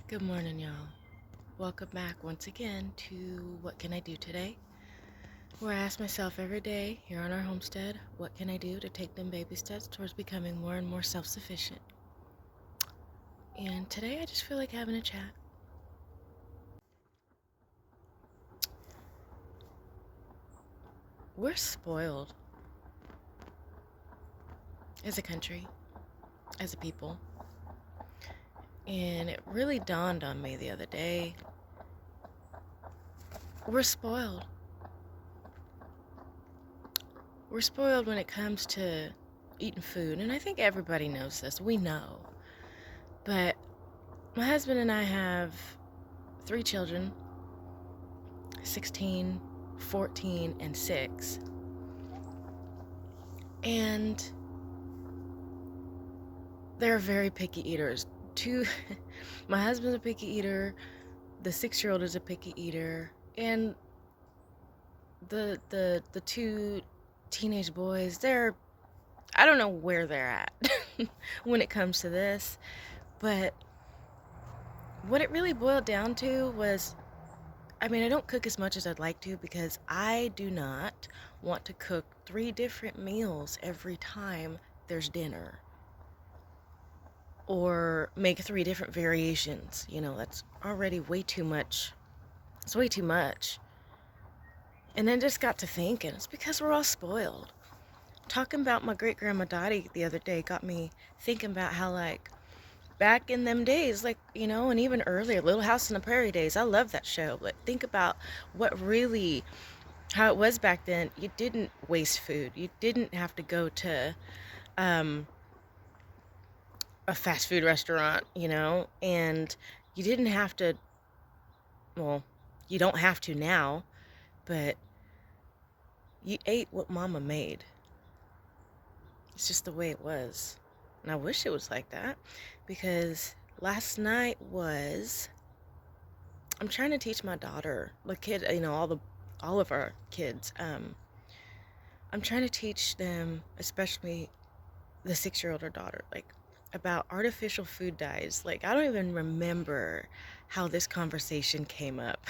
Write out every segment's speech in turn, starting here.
Good morning, y'all. Welcome back once again to What Can I Do Today? Where I ask myself every day here on our homestead, what can I do to take them baby steps towards becoming more and more self sufficient? And today I just feel like having a chat. We're spoiled as a country, as a people. And it really dawned on me the other day. We're spoiled. We're spoiled when it comes to eating food. And I think everybody knows this. We know. But my husband and I have 3 children, 16, 14, and 6. And they're very picky eaters. My husband's a picky eater, the 6-year-old is a picky eater, and the two teenage boys, I don't know where they're at when it comes to this, but what it really boiled down to was, I mean, I don't cook as much as I'd like to because I do not want to cook 3 different meals every time there's dinner. Or make 3 different variations. That's already way too much. It's way too much. And then just got to thinking, it's because we're all spoiled. Talking about my great grandma Dottie the other day got me thinking about how, like, back in them days, like, and even earlier, Little House on the Prairie days, I love that show. But think about how it was back then. You didn't waste food. You didn't have to go to um, a fast food restaurant, and you didn't have to, well, you don't have to now, but you ate what mama made. It's just the way it was. And I wish it was like that because last night I'm trying to teach my daughter, the kid, all of our kids, I'm trying to teach them, especially the 6-year-old daughter, like, about artificial food dyes. Like, I don't even remember how this conversation came up.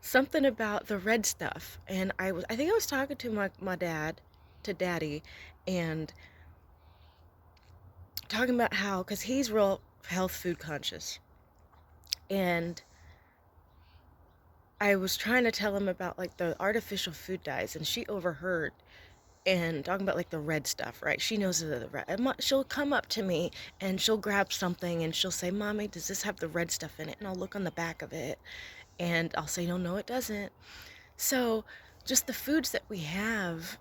Something about the red stuff. And I think I was talking to my dad, to daddy, and talking about how, because he's real health food conscious. And I was trying to tell him about, like, the artificial food dyes, and she overheard and talking about, like, the red stuff, right? She knows the red. She'll come up to me and she'll grab something and she'll say, "Mommy, does this have the red stuff in it?" And I'll look on the back of it and I'll say, "No, it doesn't." So just the foods that we have,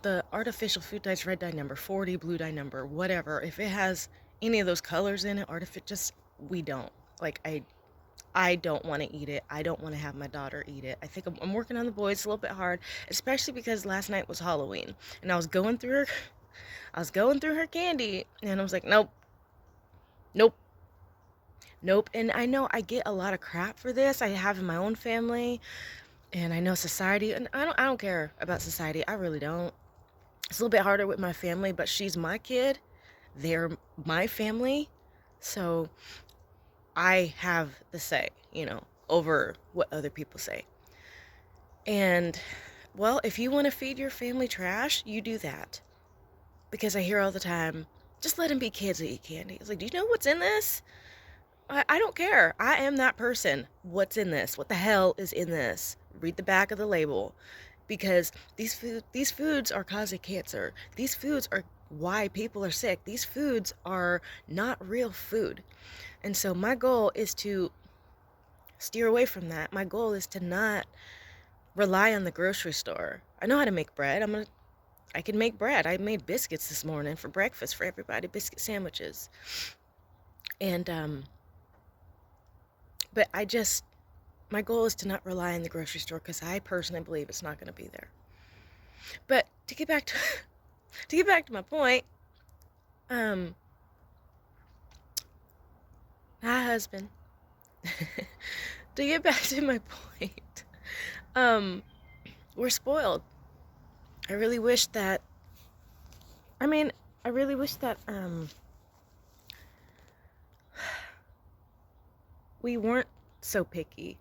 the artificial food dyes, red dye number 40, blue dye number, whatever, if it has any of those colors in it, we don't. Like, I don't want to eat it. I don't want to have my daughter eat it. I think I'm working on the boys a little bit hard, especially because last night was Halloween and I was going through her candy and I was like, nope, nope, nope. And I know I get a lot of crap for this. I have in my own family, and I know society, and I don't care about society. I really don't. It's a little bit harder with my family, but she's my kid. They're my family. So I have the say, over what other people say. And, well, if you want to feed your family trash, you do that. Because I hear all the time, just let them be kids that eat candy. It's like, do you know what's in this? I don't care. I am that person. What's in this? What the hell is in this? Read the back of the label. Because these foods are causing cancer. These foods are why people are sick. These foods are not real food. And so my goal is to steer away from that. My goal is to not rely on the grocery store. I know how to make bread. I can make bread. I made biscuits this morning for breakfast for everybody, biscuit sandwiches. And but my goal is to not rely on the grocery store because I personally believe it's not going to be there. But to get back to my point, my husband. To get back to my point, we're spoiled. I really wish that. I mean, I really wish that we weren't so picky.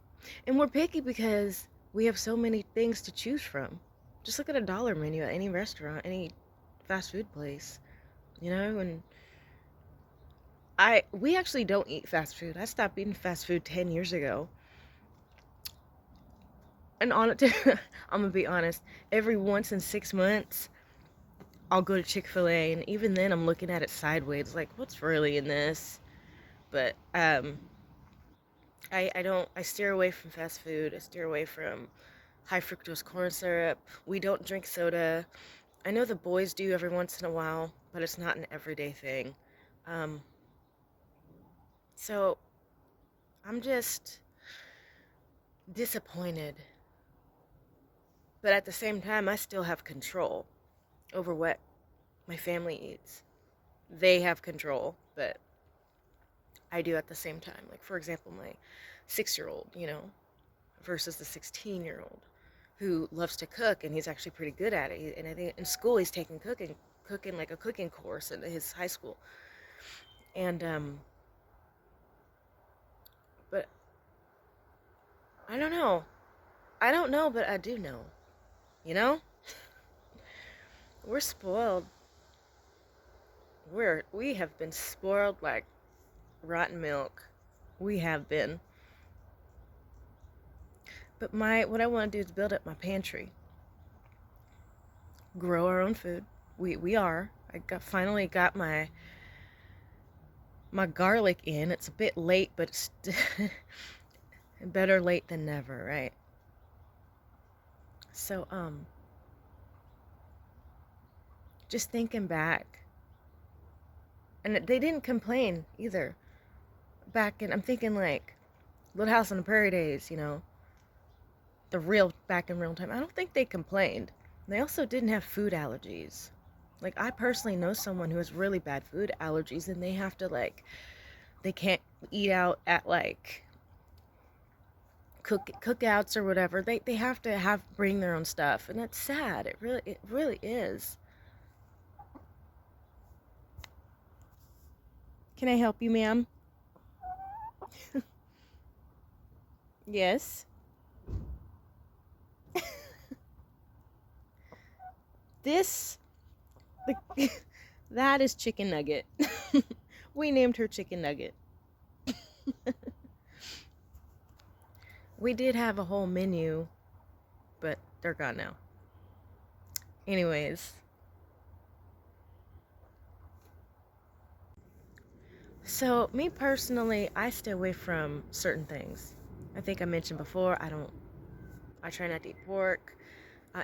And we're picky because we have so many things to choose from. Just look at a dollar menu at any restaurant, any fast food place, and we actually don't eat fast food. I stopped eating fast food 10 years ago. And on it, I'm gonna be honest, every once in 6 months, I'll go to Chick-fil-A, and even then I'm looking at it sideways, like, what's really in this? But I steer away from fast food. I steer away from high fructose corn syrup. We don't drink soda. I know the boys do every once in a while, but it's not an everyday thing. Um, so I'm just disappointed. But at the same time, I still have control over what my family eats. They have control, but I do at the same time. Like, for example, my 6-year-old, versus the 16-year-old who loves to cook, and he's actually pretty good at it. And I think in school he's taking cooking like a cooking course in his high school. And but I don't know. I don't know, but I do know. You know? We're spoiled. We have been spoiled like rotten milk. We have been. But what I want to do is build up my pantry. Grow our own food. We are. Finally got my garlic in. It's a bit late, but it's better late than never, right? So just thinking back, and they didn't complain either. I'm thinking like Little House on the Prairie days, the real back in real time. I don't think they complained. They also didn't have food allergies. Like, I personally know someone who has really bad food allergies, and they have to they can't eat out at cookouts or whatever. They have to bring their own stuff, and that's sad. It really is. Can I help you, ma'am? Yes. That is Chicken Nugget. We named her Chicken Nugget. We did have a whole menu, but they're gone now. Anyways. So, me personally, I stay away from certain things. I think I mentioned before, I try not to eat pork.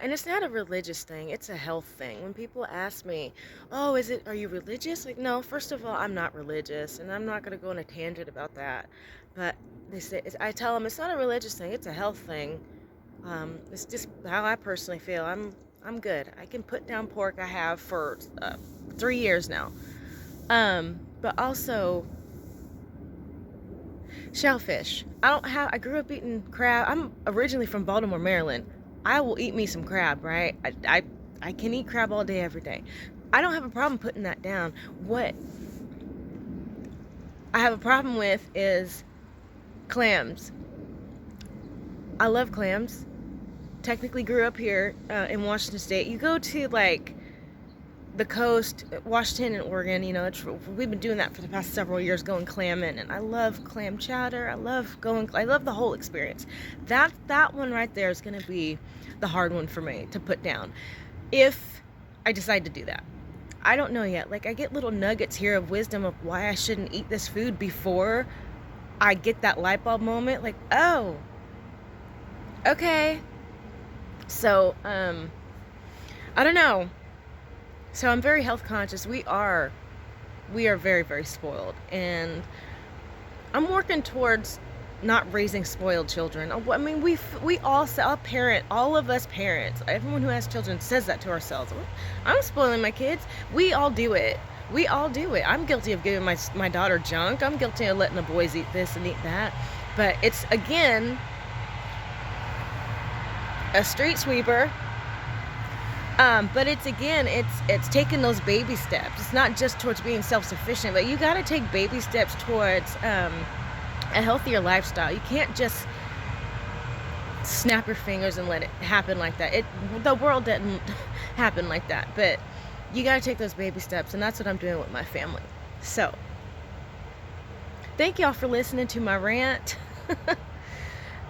And it's not a religious thing, it's a health thing. When people ask me, oh, are you religious? Like, no, first of all, I'm not religious, and I'm not going to go on a tangent about that. But I tell them it's not a religious thing, it's a health thing. It's just how I personally feel. I'm good. I can put down pork. I have for 3 years now. But also shellfish. I grew up eating crab. I'm originally from Baltimore, Maryland. I will eat me some crab, right? I can eat crab all day, every day. I don't have a problem putting that down. What I have a problem with is clams. I love clams. Technically grew up here in Washington State. You go to the coast, Washington and Oregon, we've been doing that for the past several years, going clamming, and I love clam chowder. I love the whole experience. That one right there is going to be the hard one for me to put down if I decide to do that. I don't know yet. I get little nuggets here of wisdom of why I shouldn't eat this food before I get that light bulb moment. Oh, okay. So, I don't know. So I'm very health conscious. We are very, very spoiled, and I'm working towards not raising spoiled children. I mean, we all all of us parents, everyone who has children says that to ourselves. I'm spoiling my kids. We all do it. I'm guilty of giving my daughter junk. I'm guilty of letting the boys eat this and eat that. But it's, again, a street sweeper. But it's taking those baby steps. It's not just towards being self-sufficient, but you got to take baby steps towards a healthier lifestyle. You can't just snap your fingers and let it happen like that. The world didn't happen like that, but you got to take those baby steps, and that's what I'm doing with my family. So thank y'all for listening to my rant.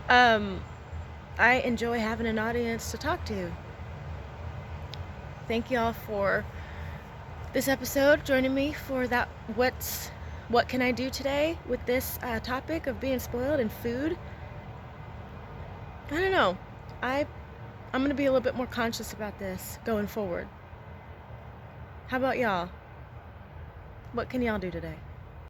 I enjoy having an audience to talk to. Thank y'all for this episode, joining me for that what can I do today with this topic of being spoiled and food. I don't know. I'm going to be a little bit more conscious about this going forward. How about y'all? What can y'all do today?